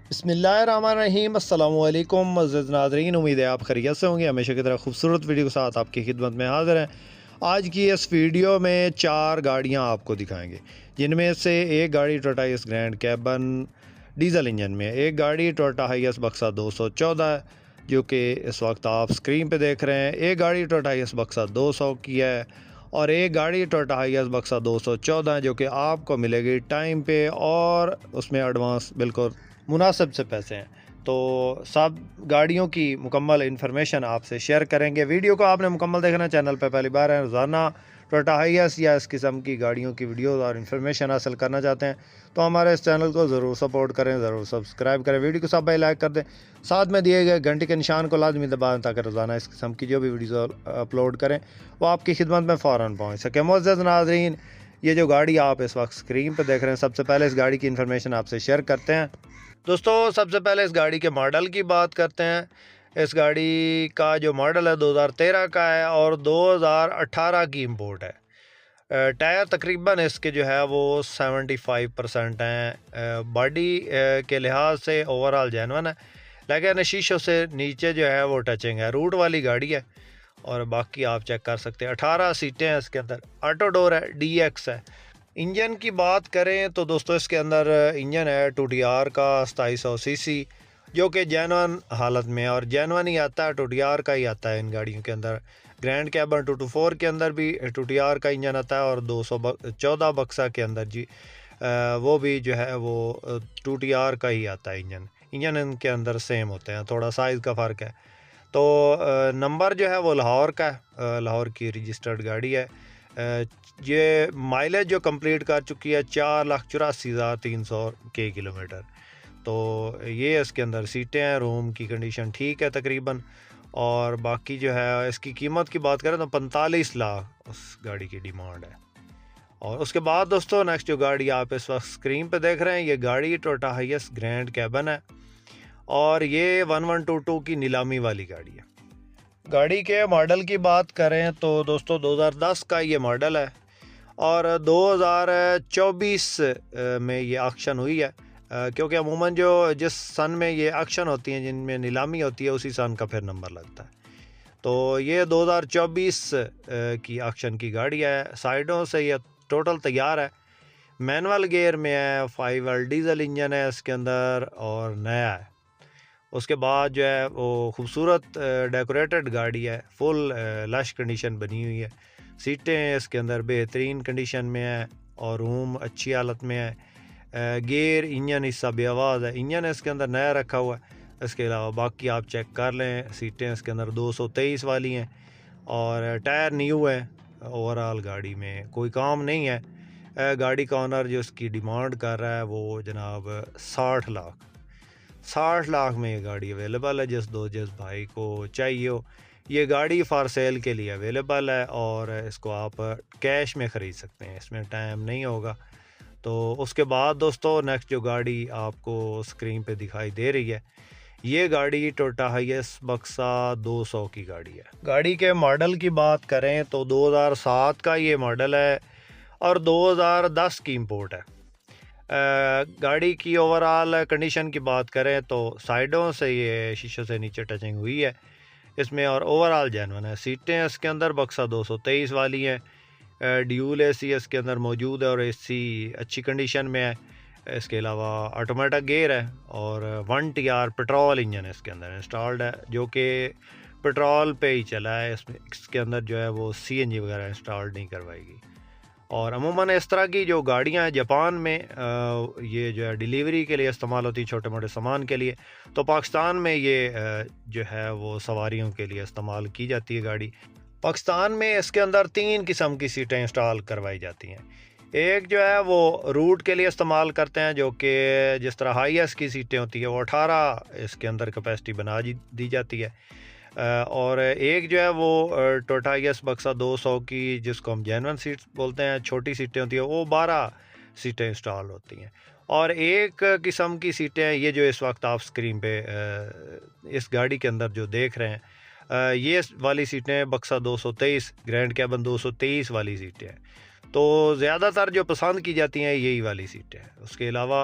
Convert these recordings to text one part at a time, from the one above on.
بسم اللہ الرحمن الرحیم۔ السلام علیکم معزز ناظرین، امید ہے آپ خیریت سے ہوں گے۔ ہمیشہ کی طرح خوبصورت ویڈیو کے ساتھ آپ کی خدمت میں حاضر ہیں۔ آج کی اس ویڈیو میں 4 گاڑیاں آپ کو دکھائیں گے، جن میں سے ایک گاڑی Toyota Hiace grand cabin diesel engine میں، ایک گاڑی ٹویوٹا ہائیس بکسا 214 ہے جو کہ اس وقت آپ سکرین پہ دیکھ رہے ہیں، ایک گاڑی ٹویوٹا ہائیس بکسا 200 کی ہے، اور ایک گاڑی ٹویوٹا ہائیس بکسا 214 جو کہ آپ کو ملے گی ٹائم پہ، اور اس میں ایڈوانس بالکل مناسب سے پیسے ہیں۔ تو سب گاڑیوں کی مکمل انفارمیشن آپ سے شیئر کریں گے۔ ویڈیو کو آپ نے مکمل دیکھنا، چینل پہ پہلی بار ہے، روزانہ ٹویوٹا ہائیس یا اس قسم کی گاڑیوں کی ویڈیوز اور انفارمیشن حاصل کرنا چاہتے ہیں تو ہمارے اس چینل کو ضرور سپورٹ کریں، ضرور سبسکرائب کریں، ویڈیو کو سب بھائی لائک کر دیں، ساتھ میں دیے گئے گھنٹی کے نشان کو لازمی دبائیں تاکہ روزانہ اس قسم کی جو بھی ویڈیوز اپلوڈ کریں وہ آپ کی خدمت میں فوراً پہنچ سکے۔ معزز ناظرین، یہ جو گاڑی آپ اس وقت سکرین پہ دیکھ رہے ہیں، سب سے پہلے اس گاڑی کی انفارمیشن آپ سے شیئر کرتے ہیں۔ دوستو، سب سے پہلے اس گاڑی کے ماڈل کی بات کرتے ہیں۔ اس گاڑی کا جو ماڈل ہے 2013 کا ہے اور 2018 کی امپورٹ ہے۔ ٹائر تقریباً اس کے جو ہے وہ 75% ہیں۔ باڈی کے لحاظ سے اوورال جینون ہے، لیکن شیشوں سے نیچے جو ہے وہ ٹچنگ ہے، روٹ والی گاڑی ہے، اور باقی آپ چیک کر سکتے ہیں۔ 18 سیٹیں ہیں اس کے اندر، آٹو ڈور ہے، ڈی ایکس ہے۔ انجن کی بات کریں تو دوستو اس کے اندر انجن ہے 2TR کا 2700 سی سی، جو کہ جینون حالت میں، اور جینون ہی آتا ہے، 2TR کا ہی آتا ہے ان گاڑیوں کے اندر۔ گرینڈ کیبن 224 کے اندر بھی 2TR کا انجن آتا ہے، اور 214 بکسا کے اندر وہ بھی جو ہے وہ 2TR کا ہی آتا ہے انجن ان کے اندر سیم ہوتے ہیں، تھوڑا سائز کا فرق ہے۔ تو نمبر جو ہے وہ لاہور کا ہے، لاہور کی رجسٹرڈ گاڑی ہے۔ یہ مائلیج جو کمپلیٹ کر چکی ہے 4,84,300 کے کلومیٹر۔ تو یہ اس کے اندر سیٹیں ہیں، روم کی کنڈیشن ٹھیک ہے تقریباً، اور باقی جو ہے اس کی قیمت کی بات کریں تو 45 لاکھ اس گاڑی کی ڈیمانڈ ہے۔ اور اس کے بعد دوستو نیکسٹ جو گاڑی آپ اس وقت سکرین پہ دیکھ رہے ہیں، یہ گاڑی ٹویوٹا ہائیس گرینڈ کیبن ہے، اور یہ 1122 کی نیلامی والی گاڑی ہے۔ گاڑی کے ماڈل کی بات کریں تو دوستو 2010 کا یہ ماڈل ہے، اور 2024 میں یہ آکشن ہوئی ہے، کیونکہ عموماً جس سن میں یہ آکشن ہوتی ہیں، جن میں نیلامی ہوتی ہے، اسی سن کا پھر نمبر لگتا ہے۔ تو یہ 2024 کی آکشن کی گاڑی ہے۔ سائیڈوں سے یہ ٹوٹل تیار ہے، مینول گیئر میں ہے، 5 ڈیزل انجن ہے اس کے اندر، اور نیا ہے۔ اس کے بعد جو ہے وہ خوبصورت ڈیکوریٹڈ گاڑی ہے، فل لش کنڈیشن بنی ہوئی ہے، سیٹیں اس کے اندر بہترین کنڈیشن میں ہے، اور روم اچھی حالت میں ہے۔ گیئر انجن حصہ بے آواز ہے، انجن اس کے اندر نیا رکھا ہوا ہے۔ اس کے علاوہ باقی آپ چیک کر لیں، سیٹیں اس کے اندر 223 والی ہیں، اور ٹائر نیو ہے۔ اوورال گاڑی میں کوئی کام نہیں ہے۔ گاڑی کا آنر جو اس کی ڈیمانڈ کر رہا ہے وہ جناب 60 لاکھ میں یہ گاڑی اویلیبل ہے۔ جس بھائی کو چاہیے ہو، یہ گاڑی فار سیل کے لیے اویلیبل ہے، اور اس کو آپ کیش میں خرید سکتے ہیں، اس میں ٹائم نہیں ہوگا۔ تو اس کے بعد دوستو نیکسٹ جو گاڑی آپ کو سکرین پہ دکھائی دے رہی ہے، یہ گاڑی ٹویوٹا ہائیس بکسا 200 کی گاڑی ہے۔ گاڑی کے ماڈل کی بات کریں تو 2007 کا یہ ماڈل ہے، اور 2010 کی امپورٹ ہے۔ گاڑی کی اوورال کنڈیشن کی بات کریں تو سائیڈوں سے یہ شیشوں سے نیچے ٹچنگ ہوئی ہے اس میں، اور اوورال جینون ہے۔ سیٹیں اس کے اندر بکسا 223 والی ہیں، ڈیول اے سی اس کے اندر موجود ہے، اور اے سی اچھی کنڈیشن میں ہے۔ اس کے علاوہ آٹومیٹک گیئر ہے، اور 1TR پیٹرول انجن اس کے اندر انسٹالڈ ہے، جو کہ پیٹرول پہ ہی چلا ہے۔ اس کے اندر جو ہے وہ CNG وغیرہ انسٹال نہیں کروائی گی۔ اور عموماً اس طرح کی جو گاڑیاں ہیں جاپان میں یہ جو ہے ڈیلیوری کے لیے استعمال ہوتی ہیں، چھوٹے موٹے سامان کے لیے، تو پاکستان میں یہ جو ہے وہ سواریوں کے لیے استعمال کی جاتی ہے گاڑی۔ پاکستان میں اس کے اندر 3 قسم کی سیٹیں انسٹال کروائی جاتی ہیں۔ ایک جو ہے وہ روٹ کے لیے استعمال کرتے ہیں، جو کہ جس طرح ہائیس کی سیٹیں ہوتی ہیں وہ 18 اس کے اندر کیپیسٹی بنا دی جاتی ہے، اور ایک جو ہے وہ ٹویوٹا ہائیس بکسا 200 کی، جس کو ہم جینون سیٹس بولتے ہیں، چھوٹی سیٹیں ہوتی ہیں، وہ 12 سیٹیں انسٹال ہوتی ہیں۔ اور ایک قسم کی سیٹیں یہ جو اس وقت آپ سکرین پہ اس گاڑی کے اندر جو دیکھ رہے ہیں، یہ والی سیٹیں بکسا 223 گرینڈ کیبن 223 والی سیٹیں ہیں۔ تو زیادہ تر جو پسند کی جاتی ہیں یہی والی سیٹیں ہیں۔ اس کے علاوہ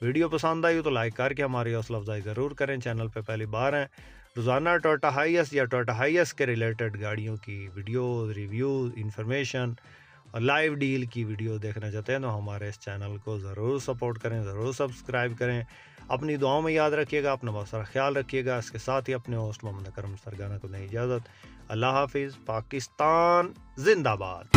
ویڈیو پسند آئی ہو تو لائک کر کے ہماری حوصلہ افزائی ضرور کریں. چینل پہ پہلی بار ہیں, روزانہ ٹویوٹا ہائیس یا ٹویوٹا ہائیس کے ریلیٹڈ گاڑیوں کی ویڈیوز, ریویوز, انفارمیشن اور لائیو ڈیل کی ویڈیو دیکھنا چاہتے ہیں تو ہمارے اس چینل کو ضرور سپورٹ کریں, ضرور سبسکرائب کریں. اپنی دعاؤں میں یاد رکھیے گا, اپنا بہت سارا خیال رکھیے گا. اس کے ساتھ ہی اپنے ہوسٹ محمد اکرم سرگانہ کو دیں اجازت. اللہ حافظ. پاکستان زندہ باد.